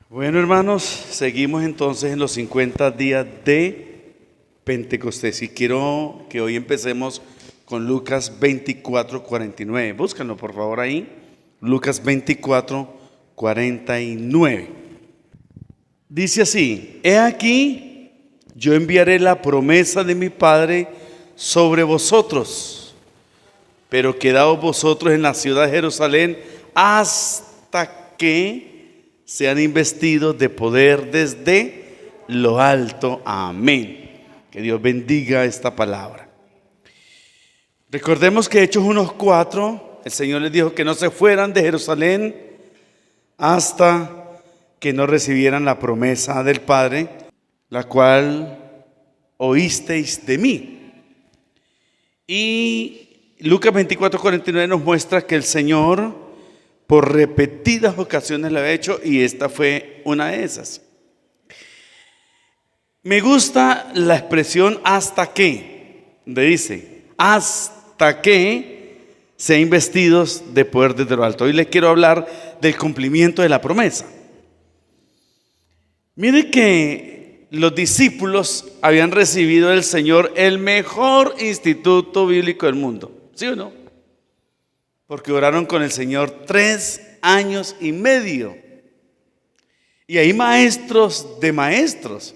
Bueno, hermanos, seguimos entonces en los 50 días de Pentecostés y quiero que hoy empecemos con Lucas 24:49. Búscanlo por favor ahí, Lucas 24:49. Dice así: He aquí, yo enviaré la promesa de mi Padre sobre vosotros, pero quedaos vosotros en la ciudad de Jerusalén hasta que sean investidos de poder desde lo alto. Amén. Que Dios bendiga esta palabra. Recordemos que Hechos 1:4, el Señor les dijo que no se fueran de Jerusalén hasta que no recibieran la promesa del Padre, la cual oísteis de mí. Y Lucas 24:49 nos muestra que el Señor por repetidas ocasiones lo ha hecho y esta fue una de esas. Me gusta la expresión hasta que, donde dice hasta que sean investidos de poder desde lo alto. Hoy les quiero hablar del cumplimiento de la promesa. Mire que los discípulos habían recibido del Señor el mejor instituto bíblico del mundo, ¿sí o no? Porque oraron con el Señor 3 años y medio. Y hay maestros de maestros.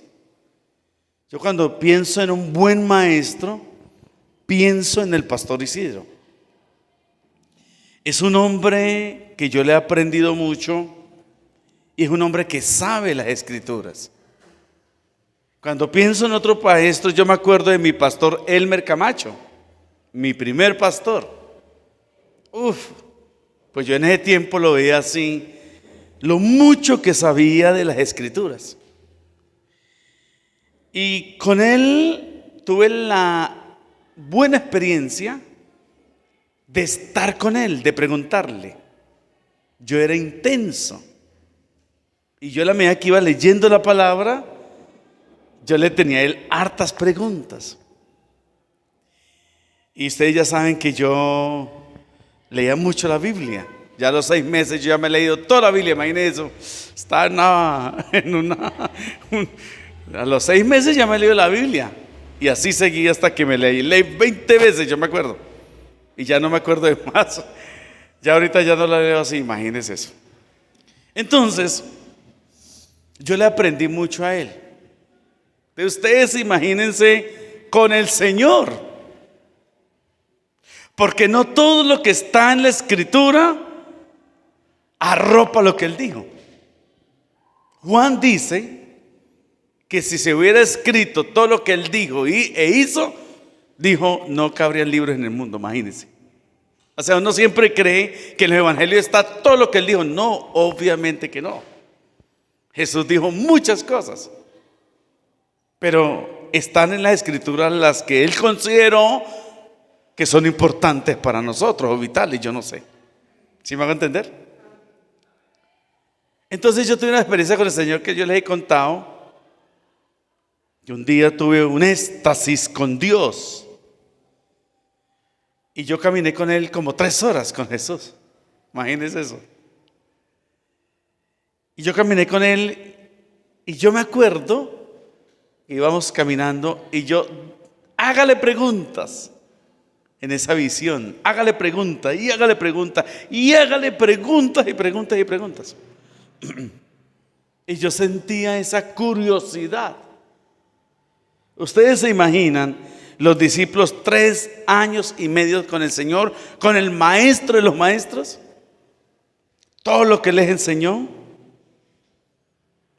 Yo cuando pienso en un buen maestro, pienso en el pastor Isidro. Es un hombre que yo le he aprendido mucho y es un hombre que sabe las escrituras. Cuando pienso en otro maestro, yo me acuerdo de mi pastor Elmer Camacho, mi primer pastor. Pues yo en ese tiempo lo veía así, lo mucho que sabía de las escrituras. Y con él tuve la buena experiencia de estar con él, de preguntarle. Yo era intenso. Y yo a la medida que iba leyendo la palabra, yo le tenía a él hartas preguntas. Y ustedes ya saben que yo leía mucho la Biblia. Ya a los 6 meses yo ya me he leído toda la Biblia, imagínense eso. A los 6 meses ya me he leído la Biblia. Y así seguí hasta que me leí 20 veces, yo me acuerdo. Y ya no me acuerdo de más. Ya ahorita ya no la leo así, imagínense eso. Entonces, yo le aprendí mucho a él. De ustedes imagínense con el Señor. Porque no todo lo que está en la escritura arropa lo que él dijo. Juan dice que si se hubiera escrito todo lo que él dijo e hizo, dijo, no cabrían libros en el mundo, imagínense. O sea, uno siempre cree que en el evangelio está todo lo que él dijo. No, obviamente que no. Jesús dijo muchas cosas, pero están en la escritura las que él consideró que son importantes para nosotros o vitales, yo no sé. ¿Sí me hago entender? Entonces yo tuve una experiencia con el Señor que yo les he contado. Que un día tuve un éxtasis con Dios. Y yo caminé con Él como 3 horas con Jesús. Imagínense eso. Y yo caminé con Él y yo me acuerdo que íbamos caminando y yo, hágale preguntas. En esa visión, hágale preguntas y hágale preguntas y hágale preguntas y preguntas y preguntas. Y yo sentía esa curiosidad. Ustedes se imaginan los discípulos 3 años y medio con el Señor, con el maestro de los maestros, todo lo que les enseñó.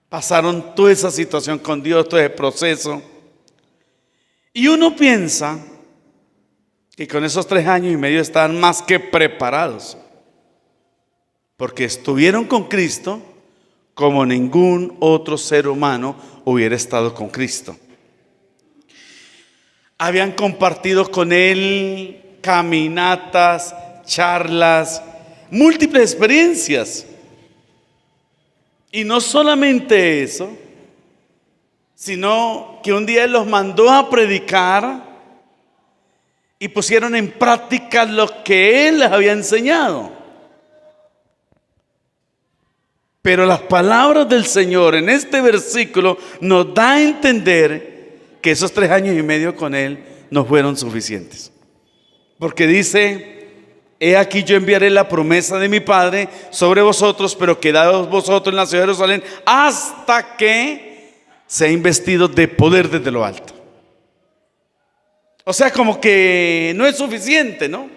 Pasaron toda esa situación con Dios, todo ese proceso. Y uno piensa que con esos 3 años y medio estaban más que preparados, porque estuvieron con Cristo como ningún otro ser humano hubiera estado con Cristo. Habían compartido con Él caminatas, charlas, múltiples experiencias. Y no solamente eso, sino que un día Él los mandó a predicar y pusieron en práctica lo que Él les había enseñado. Pero las palabras del Señor en este versículo nos da a entender que esos 3 años y medio con Él no fueron suficientes. Porque dice: he aquí yo enviaré la promesa de mi Padre sobre vosotros, pero quedaos vosotros en la ciudad de Jerusalén hasta que sea investido de poder desde lo alto. O sea, como que no es suficiente, ¿no?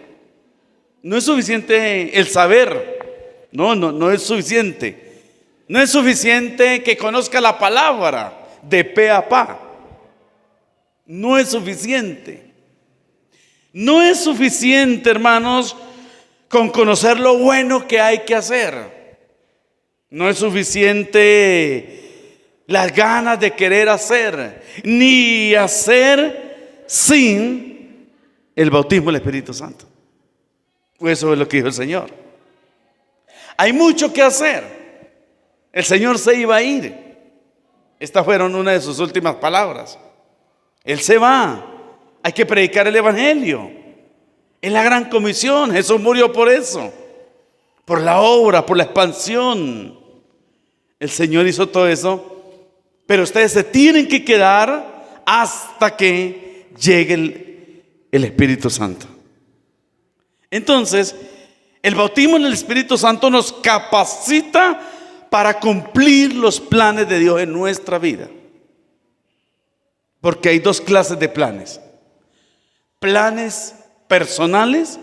No es suficiente el saber. No es suficiente. No es suficiente que conozca la palabra de pe a pa. No es suficiente. No es suficiente, hermanos, con conocer lo bueno que hay que hacer. No es suficiente las ganas de querer hacer, ni hacer sin el bautismo del Espíritu Santo. Pues eso es lo que dijo el Señor. Hay mucho que hacer. El Señor se iba a ir. Estas fueron una de sus últimas palabras. Él se va. Hay que predicar el evangelio. Es la gran comisión. Jesús murió por eso, por la obra, por la expansión. El Señor hizo todo eso, pero ustedes se tienen que quedar hasta que llegue el Espíritu Santo. Entonces, el bautismo en el Espíritu Santo nos capacita para cumplir los planes de Dios en nuestra vida. Porque hay 2 clases de planes: planes personales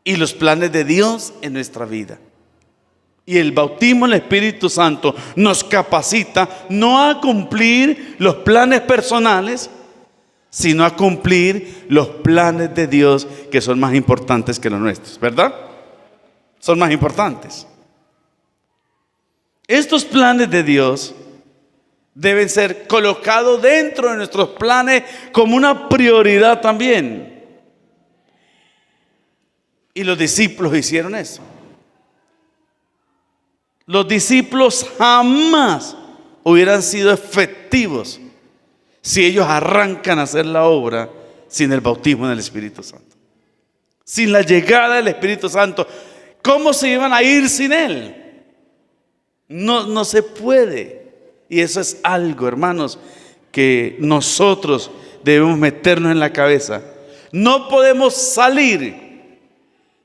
y los planes de Dios en nuestra vida. Y el bautismo en el Espíritu Santo nos capacita no a cumplir los planes personales, sino a cumplir los planes de Dios, que son más importantes que los nuestros, ¿verdad? Son más importantes. Estos planes de Dios deben ser colocados dentro de nuestros planes como una prioridad también. Y los discípulos hicieron eso. Los discípulos jamás hubieran sido efectivos si ellos arrancan a hacer la obra sin el bautismo en el Espíritu Santo. Sin la llegada del Espíritu Santo, ¿cómo se iban a ir sin Él? No se puede. Y eso es algo, hermanos, que nosotros debemos meternos en la cabeza. No podemos salir,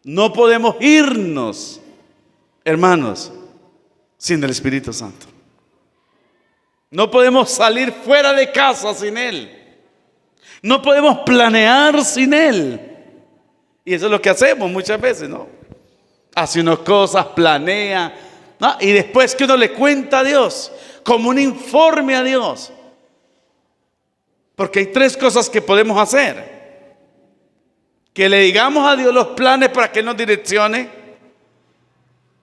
no podemos irnos, hermanos, sin el Espíritu Santo. No podemos salir fuera de casa sin Él. No podemos planear sin Él. Y eso es lo que hacemos muchas veces, ¿no? Hace unas cosas, planea, ¿no? Y después que uno le cuenta a Dios, como un informe a Dios. Porque hay 3 cosas que podemos hacer: que le digamos a Dios los planes para que Él nos direccione,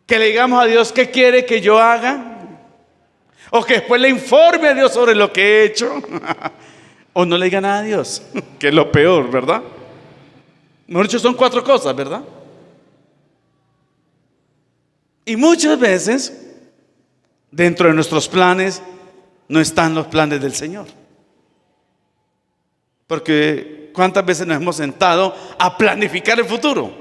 que le digamos a Dios qué quiere que yo haga, o que después le informe a Dios sobre lo que he hecho, o no le diga nada a Dios, que es lo peor, ¿verdad? Mejor dicho, son 4 cosas, ¿verdad? Y muchas veces dentro de nuestros planes no están los planes del Señor. Porque ¿cuántas veces nos hemos sentado a planificar el futuro?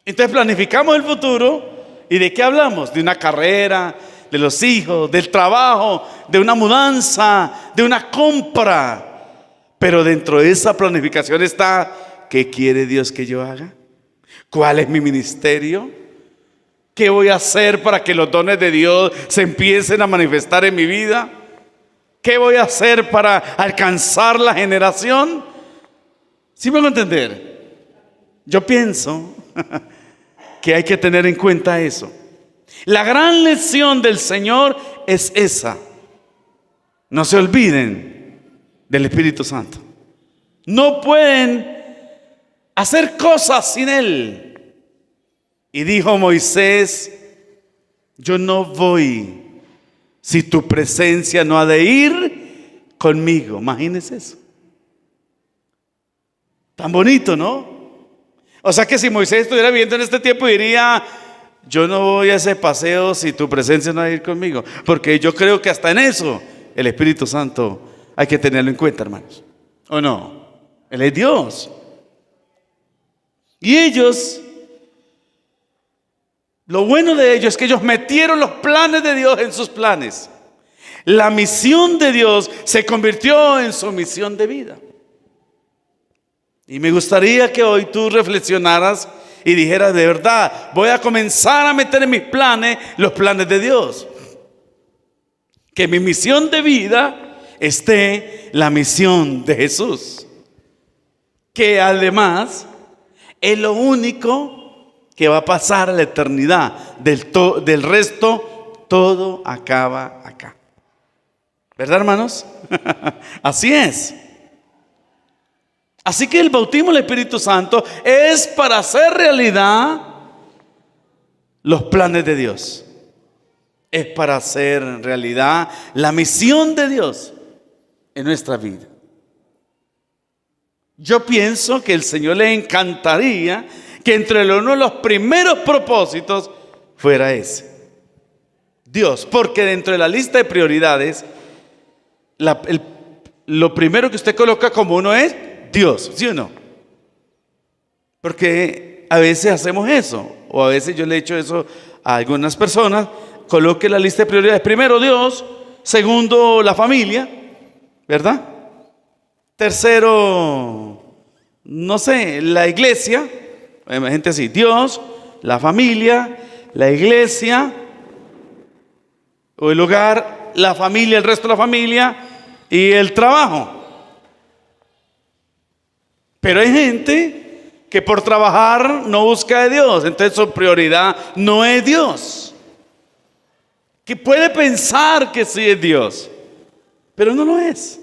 Entonces planificamos el futuro, ¿y de qué hablamos? De una carrera, de los hijos, del trabajo, de una mudanza, de una compra. Pero dentro de esa planificación está: ¿qué quiere Dios que yo haga? ¿Cuál es mi ministerio? ¿Qué voy a hacer para que los dones de Dios se empiecen a manifestar en mi vida? ¿Qué voy a hacer para alcanzar la generación? ¿Sí me van a entender? Yo pienso que hay que tener en cuenta eso. La gran lección del Señor es esa: no se olviden del Espíritu Santo. No pueden hacer cosas sin Él. Y dijo Moisés: yo no voy si tu presencia no ha de ir conmigo. Imagínense eso. Tan bonito, ¿no? O sea que si Moisés estuviera viviendo en este tiempo, diría: yo no voy a ese paseo si tu presencia no ha de ir conmigo. Porque yo creo que hasta en eso el Espíritu Santo hay que tenerlo en cuenta, hermanos. ¿O no? Él es Dios. Y ellos Lo bueno de ellos es que ellos metieron los planes de Dios en sus planes. La misión de Dios se convirtió en su misión de vida. Y me gustaría que hoy tú reflexionaras y dijeras: de verdad, voy a comenzar a meter en mis planes los planes de Dios. Que mi misión de vida esté la misión de Jesús. Que además es lo único que va a pasar a la eternidad. Del resto, todo acaba acá. ¿Verdad, hermanos? Así es. Así que el bautismo del Espíritu Santo es para hacer realidad los planes de Dios. Es para hacer realidad la misión de Dios en nuestra vida. Yo pienso que el Señor le encantaría que entre uno de los primeros propósitos fuera ese. Dios, porque dentro de la lista de prioridades, lo primero que usted coloca como uno es Dios, ¿sí o no? Porque a veces hacemos eso, o a veces yo le he hecho eso a algunas personas. Coloque la lista de prioridades: primero Dios, segundo la familia, ¿verdad? Tercero, no sé, la iglesia. Hay gente así: Dios, la familia, la iglesia, o el hogar, la familia, el resto de la familia y el trabajo. Pero hay gente que por trabajar no busca a Dios, entonces su prioridad no es Dios. Que puede pensar que sí es Dios, pero no lo es,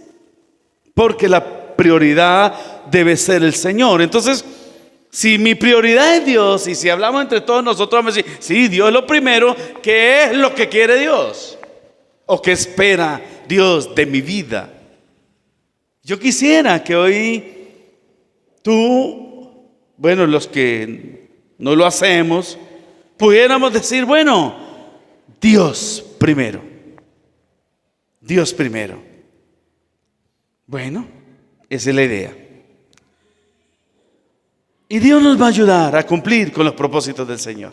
porque la prioridad debe ser el Señor. Entonces, si mi prioridad es Dios, y si hablamos entre todos nosotros, vamos a decir: sí, Dios es lo primero. ¿Qué es lo que quiere Dios? ¿O qué espera Dios de mi vida? Yo quisiera que hoy tú, bueno, los que no lo hacemos, pudiéramos decir: bueno, Dios primero. Dios primero. Bueno, esa es la idea. Y Dios nos va a ayudar a cumplir con los propósitos del Señor.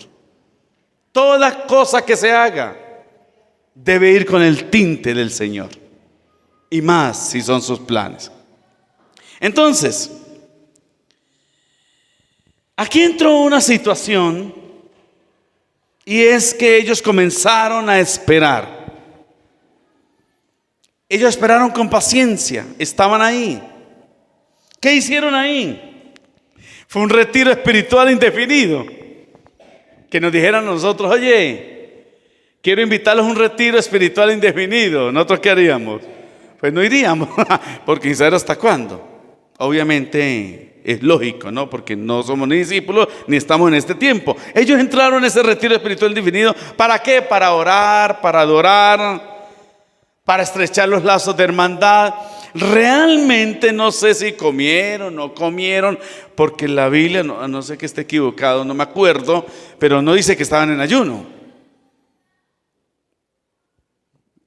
Toda cosa que se haga debe ir con el tinte del Señor. Y más si son sus planes. Entonces, aquí entró una situación, y es que ellos comenzaron a esperar. Ellos esperaron con paciencia, estaban ahí. ¿Qué hicieron ahí? Fue un retiro espiritual indefinido. Que nos dijeran a nosotros: oye, quiero invitarlos a un retiro espiritual indefinido. ¿Nosotros qué haríamos? Pues no iríamos, porque sin saber hasta cuándo. Obviamente es lógico, ¿no? Porque no somos ni discípulos ni estamos en este tiempo. Ellos entraron en ese retiro espiritual indefinido. ¿Para qué? Para orar, para adorar, para estrechar los lazos de hermandad. Realmente no sé si comieron o no comieron, porque la Biblia, no sé que esté equivocado, no me acuerdo, pero no dice que estaban en ayuno.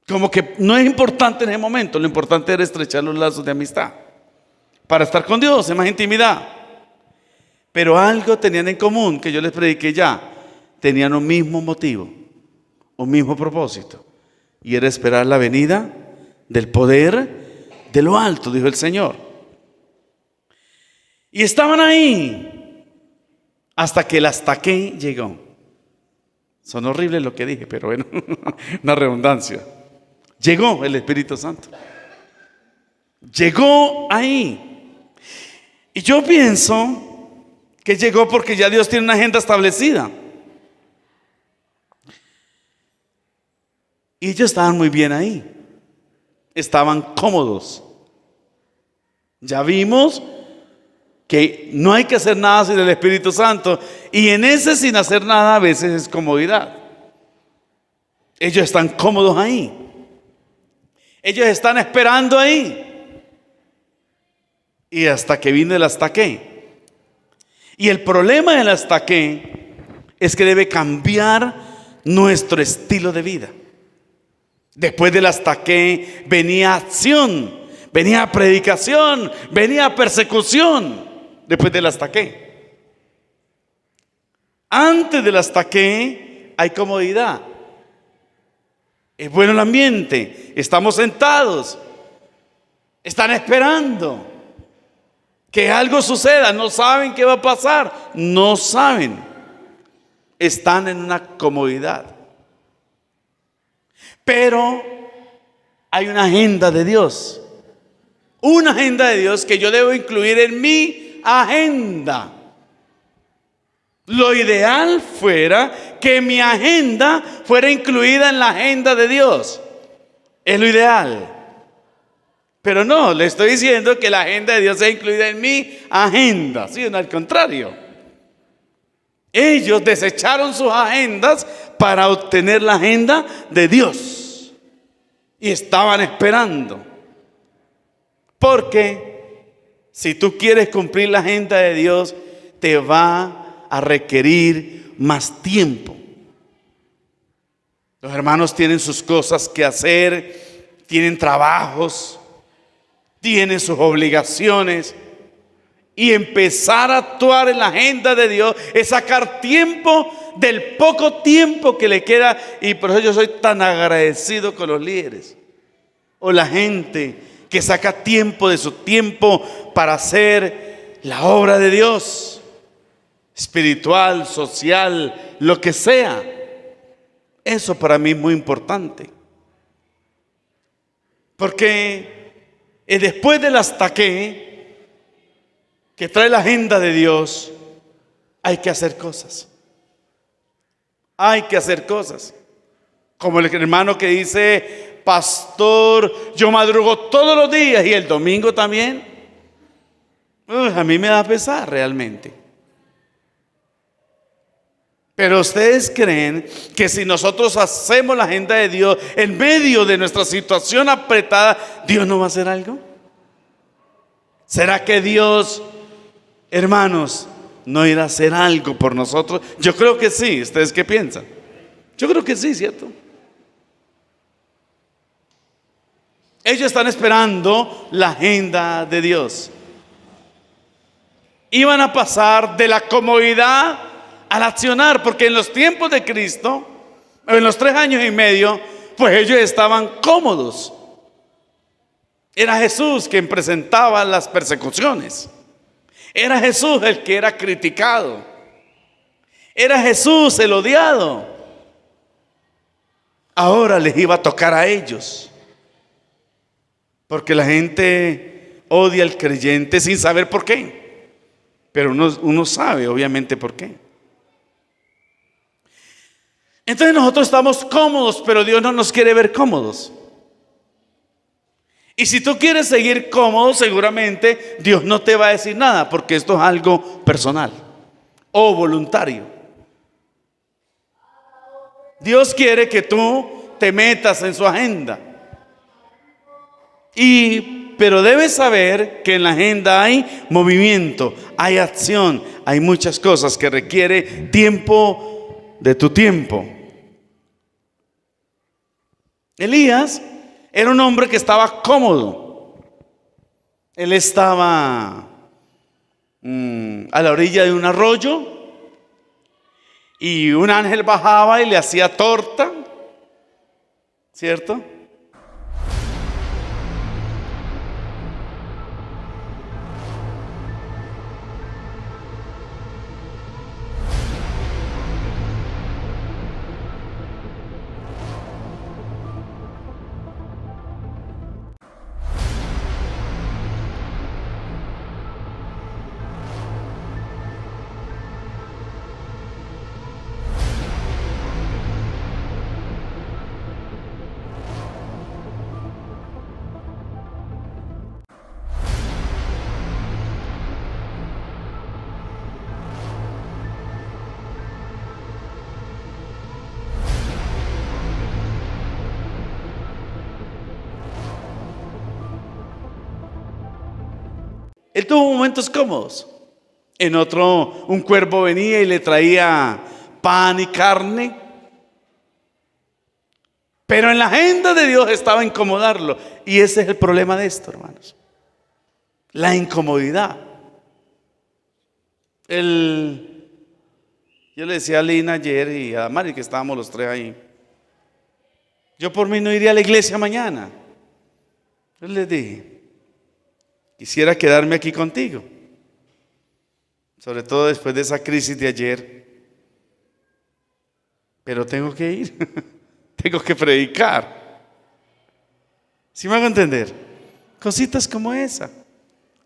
Como que no es importante en ese momento. Lo importante era estrechar los lazos de amistad para estar con Dios en más intimidad. Pero algo tenían en común, que yo les prediqué ya. Tenían un mismo motivo, un mismo propósito, y era esperar la venida del poder de lo alto, dijo el Señor. Y estaban ahí hasta que el hasta qué llegó. Son horribles lo que dije, pero bueno, una redundancia. Llegó el Espíritu Santo. Llegó ahí. Y yo pienso que llegó porque ya Dios tiene una agenda establecida. Y ellos estaban muy bien ahí. Estaban cómodos. Ya vimos que no hay que hacer nada sin el Espíritu Santo. Y en ese sin hacer nada a veces es comodidad. Ellos están cómodos ahí. Ellos están esperando ahí. Y hasta que vino el hasta qué. Y el problema del hasta qué es que debe cambiar nuestro estilo de vida. Después del hasta qué venía acción, venía predicación, venía persecución. Después del hasta qué. Antes del hasta qué hay comodidad. Es bueno el ambiente, estamos sentados, están esperando que algo suceda, no saben qué va a pasar, no saben, están en una comodidad. Pero hay una agenda de Dios, que yo debo incluir en mi agenda. Lo ideal fuera que mi agenda fuera incluida en la agenda de Dios. Es lo ideal. Pero no, le estoy diciendo que la agenda de Dios sea incluida en mi agenda. Sí, no, al contrario. Ellos desecharon sus agendas para obtener la agenda de Dios. Y estaban esperando. Porque si tú quieres cumplir la agenda de Dios, te va a requerir más tiempo. Los hermanos tienen sus cosas que hacer, tienen trabajos, tienen sus obligaciones, y empezar a actuar en la agenda de Dios es sacar tiempo del poco tiempo que le queda. Y por eso yo soy tan agradecido con los líderes o la gente que saca tiempo de su tiempo para hacer la obra de Dios, espiritual, social, lo que sea. Eso para mí es muy importante, porque después del hasta que trae la agenda de Dios, hay que hacer cosas. Hay que hacer cosas. Como el hermano que dice: pastor, yo madrugo todos los días y el domingo también. A mí me da pesar realmente. Pero ustedes creen que si nosotros hacemos la agenda de Dios en medio de nuestra situación apretada, ¿Dios no va a hacer algo? ¿Será que Dios, hermanos, no irá a hacer algo por nosotros? Yo creo que sí. ¿Ustedes qué piensan? Yo creo que sí, ¿cierto? Ellos están esperando la agenda de Dios. Iban a pasar de la comodidad al accionar, porque en los tiempos de Cristo, en los 3 años y medio, pues ellos estaban cómodos. Era Jesús quien presentaba las persecuciones. Era Jesús el que era criticado. Era Jesús el odiado. Ahora les iba a tocar a ellos, porque la gente odia al creyente sin saber por qué. Pero uno sabe obviamente por qué. Entonces nosotros estamos cómodos, pero Dios no nos quiere ver cómodos. Y si tú quieres seguir cómodo, seguramente Dios no te va a decir nada, porque esto es algo personal o voluntario. Dios quiere que tú te metas en su agenda. Pero debes saber que en la agenda hay movimiento, hay acción, hay muchas cosas que requiere tiempo de tu tiempo. Elías era un hombre que estaba cómodo. Él estaba a la orilla de un arroyo y un ángel bajaba y le hacía torta, ¿cierto? Él tuvo momentos cómodos. En otro, un cuervo venía y le traía pan y carne. Pero en la agenda de Dios estaba incomodarlo. Y ese es el problema de esto, hermanos. La incomodidad. El Yo le decía a Lina ayer y a Mari que estábamos los tres ahí. Yo por mí no iría a la iglesia mañana. Yo les dije, quisiera quedarme aquí contigo. Sobre todo después de esa crisis de ayer. Pero tengo que ir. Tengo que predicar. ¿Sí me hago entender? Cositas como esa.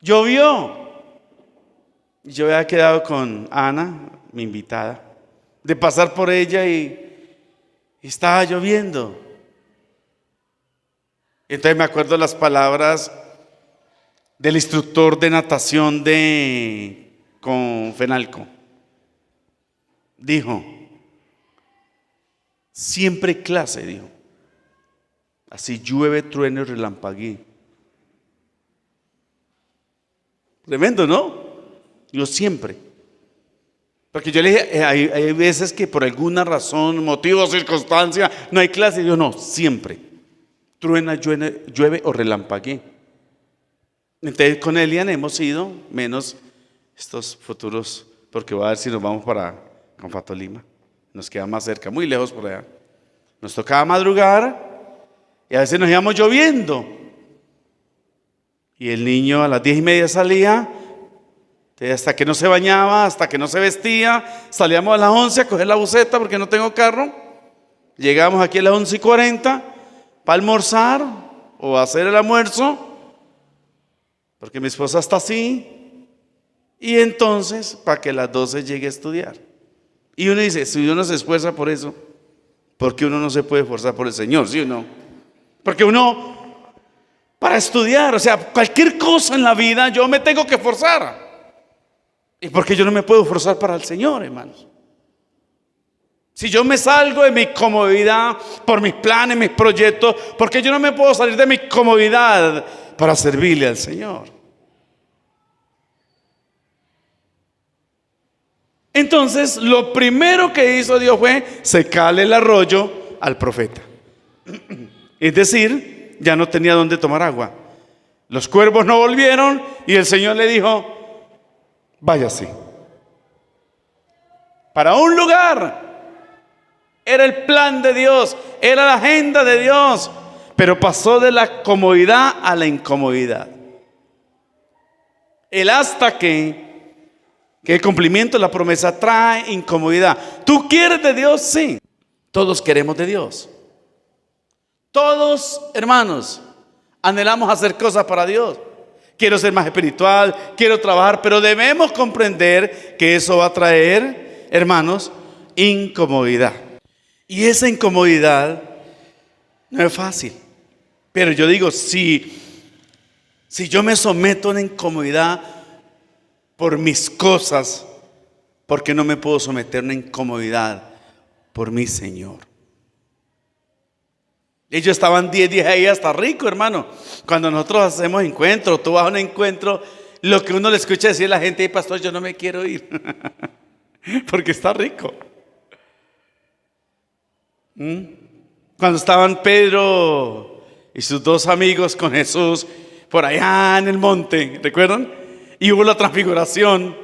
Llovió. Yo había quedado con Ana, mi invitada, de pasar por ella y estaba lloviendo. Entonces me acuerdo las palabras del instructor de natación con Fenalco. Dijo, siempre hay clase, dijo. Así llueve, truene y relampaguee. Tremendo, ¿no? Yo siempre. Porque yo le dije, hay veces que por alguna razón, motivo o circunstancia, no hay clase. Yo no, siempre. Truena, llueve o relampaguee. Entonces con Elian hemos ido, menos estos futuros, porque voy a ver si nos vamos para Confato Lima. Nos queda más cerca, muy lejos por allá. Nos tocaba madrugar y a veces nos íbamos lloviendo. Y el niño a las 10:30 salía. Hasta que no se bañaba, hasta que no se vestía, salíamos a las 11 a coger la buseta porque no tengo carro. Llegamos aquí a las 11:40 para almorzar o hacer el almuerzo, porque mi esposa está así. Y entonces, para que a las 12 llegue a estudiar. Y uno dice, si uno se esfuerza por eso, ¿por qué uno no se puede esforzar por el Señor? ¿Sí o no? Porque uno, para estudiar, o sea, cualquier cosa en la vida, yo me tengo que esforzar. ¿Y por qué yo no me puedo forzar para el Señor, hermanos? Si yo me salgo de mi comodidad por mis planes, mis proyectos, ¿por qué yo no me puedo salir de mi comodidad para servirle al Señor? Entonces, lo primero que hizo Dios fue secarle el arroyo al profeta. Es decir, ya no tenía dónde tomar agua. Los cuervos no volvieron y el Señor le dijo, váyase para un lugar. Era el plan de Dios, era la agenda de Dios, pero pasó de la comodidad a la incomodidad. El hasta que el cumplimiento de la promesa trae incomodidad. ¿Tú quieres de Dios? Sí. Todos queremos de Dios. Todos, hermanos, anhelamos hacer cosas para Dios. Quiero ser más espiritual, quiero trabajar, pero debemos comprender que eso va a traer, hermanos, incomodidad. Y esa incomodidad no es fácil. Pero yo digo, si yo me someto a una incomodidad por mis cosas, ¿por qué no me puedo someter a una incomodidad por mi Señor? Ellos estaban 10 días ahí hasta rico, hermano. Cuando nosotros hacemos encuentros, tú vas a un encuentro, lo que uno le escucha decir a la gente, pastor, yo no me quiero ir, porque está rico. Cuando estaban Pedro y sus dos amigos con Jesús por allá en el monte, ¿recuerdan? Y hubo la transfiguración,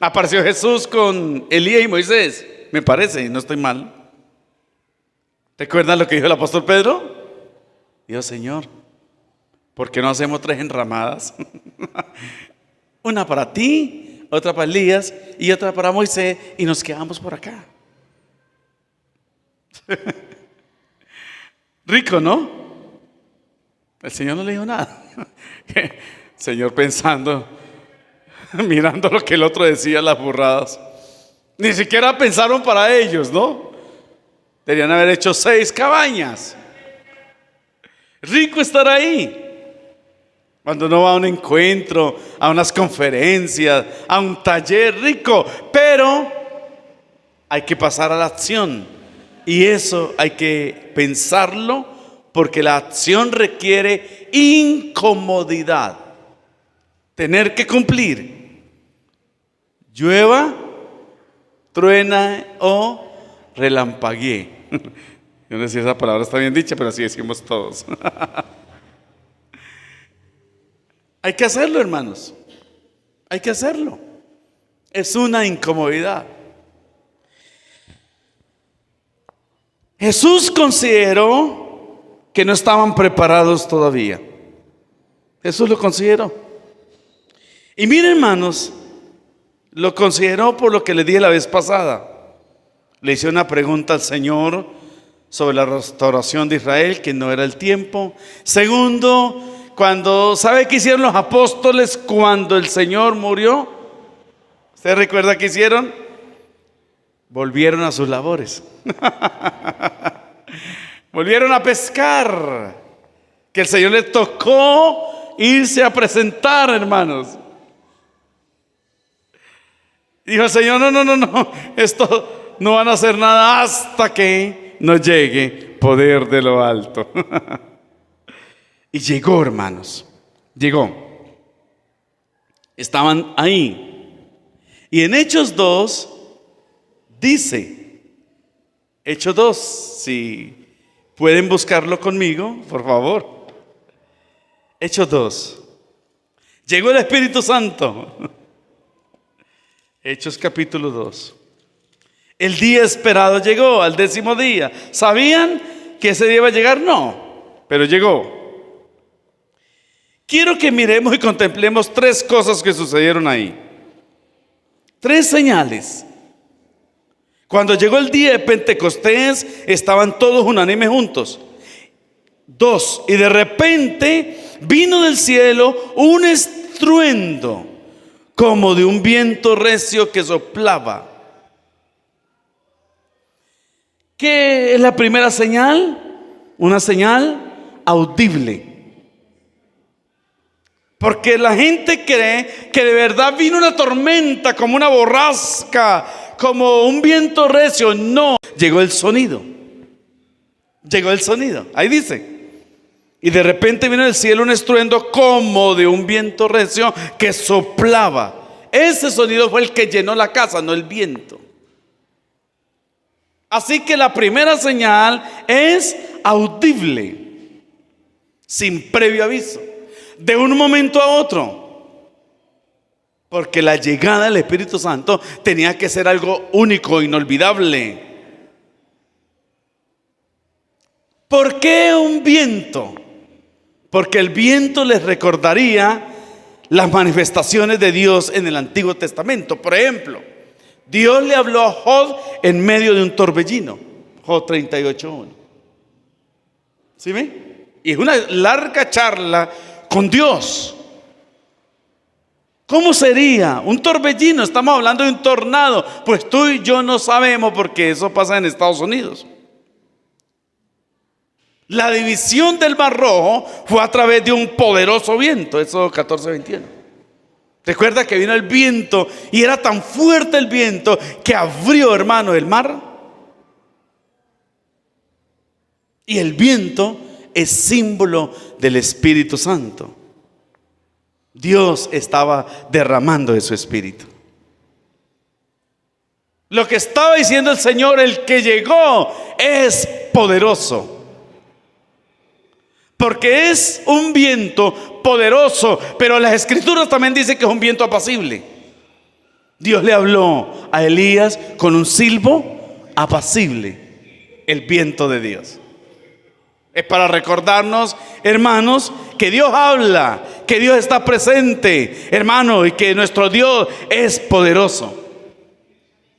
apareció Jesús con Elías y Moisés, me parece, no estoy mal. ¿Recuerdan lo que dijo el apóstol Pedro? Dijo, Señor, ¿por qué no hacemos 3 enramadas? Una para ti, otra para Elías y otra para Moisés, y nos quedamos por acá. Rico, ¿no? El Señor no le dijo nada. El Señor pensando, mirando lo que el otro decía, las burradas. Ni siquiera pensaron para ellos, ¿no? Deberían haber hecho 6 cabañas. Rico estar ahí. Cuando uno va a un encuentro, a unas conferencias, a un taller, rico. Pero hay que pasar a la acción. Y eso hay que pensarlo, porque la acción requiere incomodidad. Tener que cumplir. Llueva, truena o relampaguee. Yo no sé si esa palabra está bien dicha, pero así decimos todos. Hay que hacerlo, hermanos. Hay que hacerlo. Es una incomodidad. Jesús consideró que no estaban preparados todavía. Jesús lo consideró. Y miren, hermanos, lo consideró por lo que le dije la vez pasada. Le hice una pregunta al Señor sobre la restauración de Israel, que no era el tiempo. Segundo, ¿sabe qué hicieron los apóstoles cuando el Señor murió? ¿Usted recuerda qué hicieron? Volvieron a sus labores. Volvieron a pescar. Que el Señor les tocó irse a presentar, hermanos. Dijo el Señor: no, esto no van a hacer nada hasta que nos llegue poder de lo alto. Y llegó, hermanos, llegó. Estaban ahí. Y en Hechos 2 dice, Hechos 2, si pueden buscarlo conmigo, por favor. Hechos 2. Llegó el Espíritu Santo. Hechos capítulo 2. El día esperado llegó, al 10º día. ¿Sabían que ese día iba a llegar? No, pero llegó. Quiero que miremos y contemplemos 3 cosas que sucedieron ahí. 3 señales. Cuando llegó el día de Pentecostés, estaban todos unánimes juntos. 2, y de repente vino del cielo un estruendo como de un viento recio que soplaba. ¿Qué es la primera señal? Una señal audible. Porque la gente cree que de verdad vino una tormenta, como una borrasca, como un viento recio. No, llegó el sonido. Llegó el sonido. Ahí dice. Y de repente vino del cielo un estruendo como de un viento recio que soplaba. Ese sonido fue el que llenó la casa, no el viento. Así que la primera señal es audible, sin previo aviso, de un momento a otro. Porque la llegada del Espíritu Santo tenía que ser algo único, inolvidable. ¿Por qué un viento? Porque el viento les recordaría las manifestaciones de Dios en el Antiguo Testamento. Por ejemplo, Dios le habló a Job en medio de un torbellino. Job 38:1. ¿Sí ve? Y es una larga charla con Dios. ¿Cómo sería un torbellino? Estamos hablando de un tornado. Pues tú y yo no sabemos, porque eso pasa en Estados Unidos. La división del Mar Rojo fue a través de un poderoso viento. Eso 14:21. Recuerda que vino el viento y era tan fuerte el viento que abrió, hermano, el mar. Y el viento es símbolo del Espíritu Santo. Dios estaba derramando de su Espíritu. Lo que estaba diciendo el Señor: el que llegó es poderoso. Porque es un viento poderoso, pero las Escrituras también dicen que es un viento apacible. Dios le habló a Elías con un silbo apacible, el viento de Dios. Es para recordarnos, hermanos, que Dios habla, que Dios está presente, hermano, y que nuestro Dios es poderoso.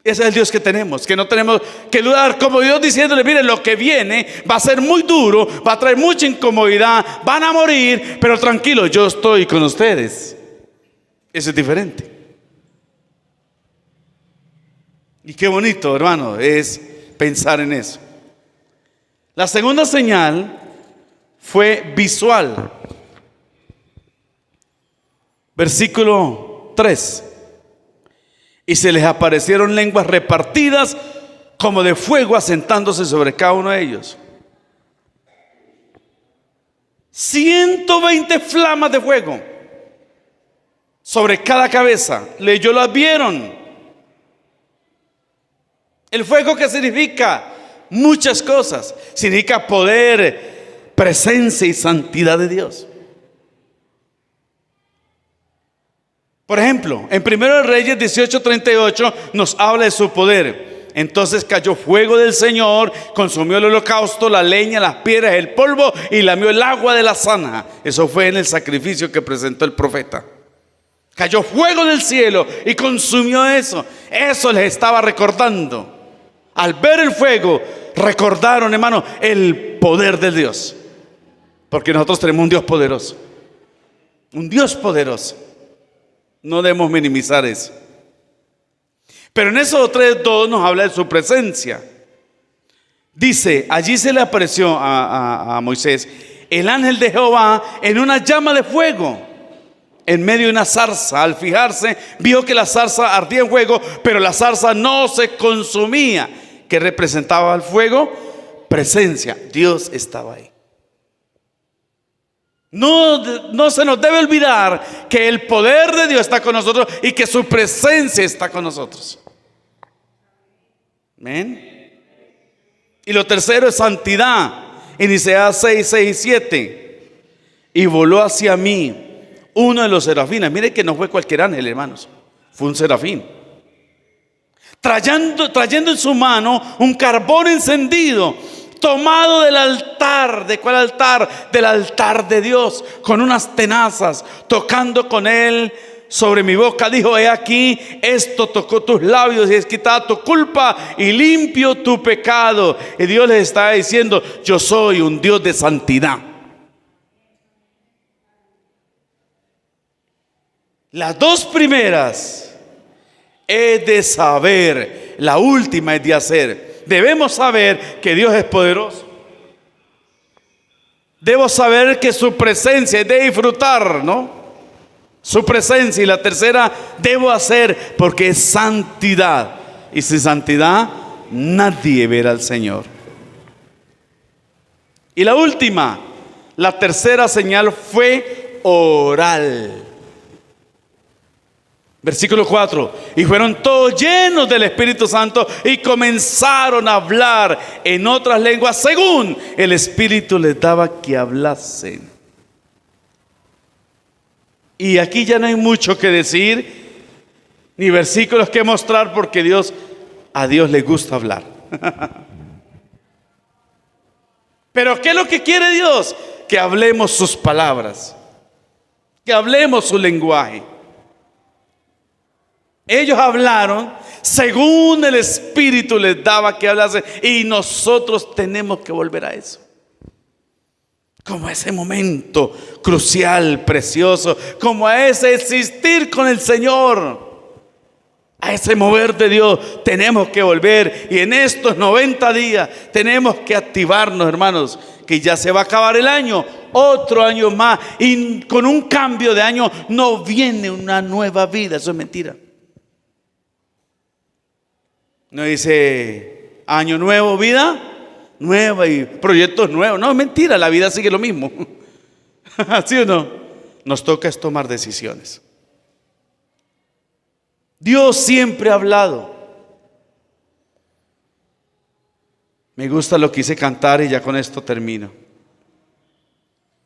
Ese es el Dios que tenemos, que no tenemos que dudar, como Dios diciéndole: miren, lo que viene va a ser muy duro, va a traer mucha incomodidad, van a morir, pero tranquilos, yo estoy con ustedes. Eso es diferente. Y qué bonito, hermano, es pensar en eso. La segunda señal fue visual. Versículo 3. Y se les aparecieron lenguas repartidas como de fuego, asentándose sobre cada uno de ellos. 120 flamas de fuego sobre cada cabeza. Ellos las vieron. El fuego, ¿qué significa? Muchas cosas. Significa poder, presencia y santidad de Dios. Por ejemplo, en 1 Reyes 18:38 nos habla de su poder. Entonces cayó fuego del Señor, consumió el holocausto, la leña, las piedras, el polvo y lamió el agua de la zanja. Eso fue en el sacrificio que presentó el profeta. Cayó fuego del cielo y consumió eso. Eso les estaba recordando. Al ver el fuego, recordaron, hermano, el poder de Dios. Porque nosotros tenemos un Dios poderoso. Un Dios poderoso. No debemos minimizar eso. Pero en esos 3:2 nos habla de su presencia. Dice, allí se le apareció a Moisés el ángel de Jehová en una llama de fuego, en medio de una zarza. Al fijarse, vio que la zarza ardía en fuego, pero la zarza no se consumía. ¿Qué representaba el fuego? Presencia. Dios estaba ahí. No se nos debe olvidar que el poder de Dios está con nosotros y que su presencia está con nosotros. Amén. Y lo tercero es santidad. En Isaías 6, 6 y 7. Y voló hacia mí uno de los serafines. Mire que no fue cualquier ángel, hermanos. Fue un serafín. Trayendo en su mano un carbón encendido, tomado del altar. ¿De cuál altar? Del altar de Dios, con unas tenazas, tocando con él sobre mi boca. Dijo, he aquí, esto tocó tus labios y es quitada tu culpa y limpio tu pecado. Y Dios les está diciendo, yo soy un Dios de santidad. Las dos primeras es de saber, la última es de hacer. Debemos saber que Dios es poderoso. Debo saber que su presencia es de disfrutar, ¿no? Su presencia. Y la tercera, debo hacer porque es santidad. Y sin santidad nadie verá al Señor. Y la última, la tercera señal fue oral. Versículo 4. Y fueron todos llenos del Espíritu Santo y comenzaron a hablar en otras lenguas según el Espíritu les daba que hablasen. Y aquí ya no hay mucho que decir, ni versículos que mostrar, porque a Dios le gusta hablar. Pero ¿qué es lo que quiere Dios? Que hablemos sus palabras, que hablemos su lenguaje. Ellos hablaron según el Espíritu les daba que hablasen, y nosotros tenemos que volver a eso. Como a ese momento crucial, precioso, como a ese existir con el Señor, a ese mover de Dios, tenemos que volver. Y en estos 90 días tenemos que activarnos, hermanos, que ya se va a acabar el año, otro año más, y con un cambio de año no viene una nueva vida. Eso es mentira. No dice año nuevo, vida nueva y proyectos nuevos. No, es mentira, la vida sigue lo mismo. ¿Sí o no? Nos toca es tomar decisiones. Dios siempre ha hablado. Me gusta lo que hice cantar y ya con esto termino.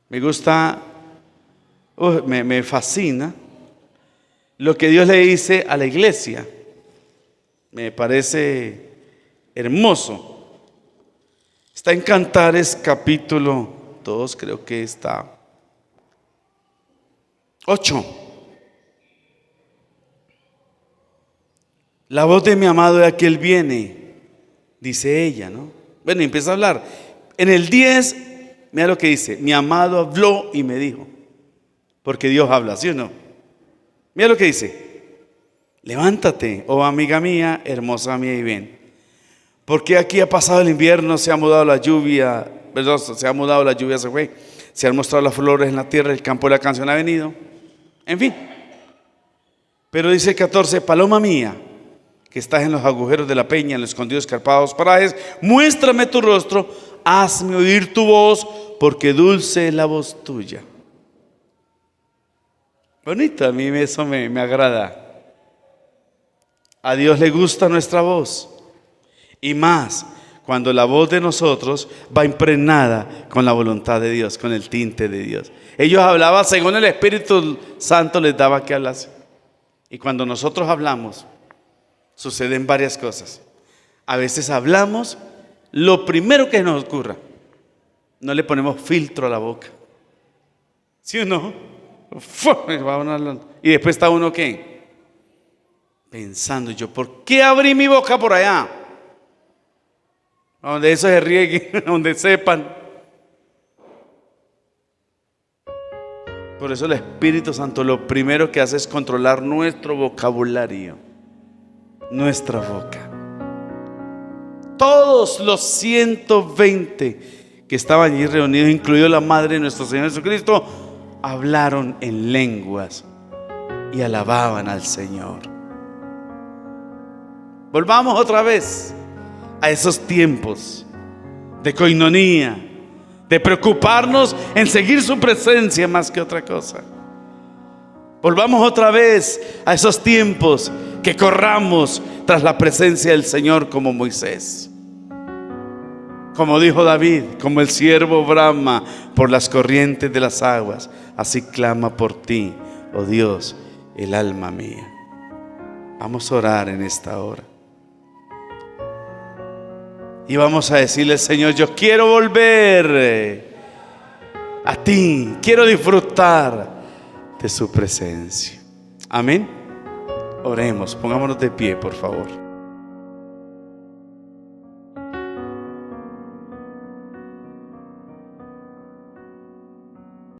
Me gusta, me fascina lo que Dios le dice a la iglesia. Me parece hermoso. Está en Cantares capítulo 2, creo que está 8. La voz de mi amado de aquel viene, dice ella, ¿no? Bueno, y empieza a hablar. En el 10, mira lo que dice: mi amado habló y me dijo. Porque Dios habla, ¿sí o no? Mira lo que dice: levántate, oh amiga mía, hermosa mía, y ven. Porque aquí ha pasado el invierno, se ha mudado la lluvia, perdón, se ha mudado la lluvia, se fue. Se han mostrado las flores en la tierra, el campo de la canción ha venido. En fin. Pero dice el 14: paloma mía, que estás en los agujeros de la peña, en los escondidos escarpados parajes, muéstrame tu rostro, hazme oír tu voz, porque dulce es la voz tuya. Bonito, a mí eso me agrada. A Dios le gusta nuestra voz, y más cuando la voz de nosotros va impregnada con la voluntad de Dios, con el tinte de Dios. Ellos hablaban según el Espíritu Santo les daba que hablase. Y cuando nosotros hablamos, suceden varias cosas. a veces hablamos lo primero que nos ocurra. No le ponemos filtro a la boca. ¿Sí o no? Y después está uno, ¿qué? Pensando, yo, ¿por qué abrí mi boca por allá? A donde eso se riegue, a donde sepan. Por eso el Espíritu Santo lo primero que hace es controlar nuestro vocabulario, nuestra boca. Todos los 120 que estaban allí reunidos, incluido la madre de nuestro Señor Jesucristo, hablaron en lenguas y alababan al Señor. Volvamos otra vez a esos tiempos de coinonía, de preocuparnos en seguir su presencia más que otra cosa. Volvamos otra vez a esos tiempos que corramos tras la presencia del Señor como Moisés. Como dijo David, como el siervo brama por las corrientes de las aguas, así clama por ti, oh Dios, el alma mía. Vamos a orar en esta hora. Y vamos a decirle, Señor, yo quiero volver a ti, quiero disfrutar de su presencia. Amén. Oremos, pongámonos de pie, por favor.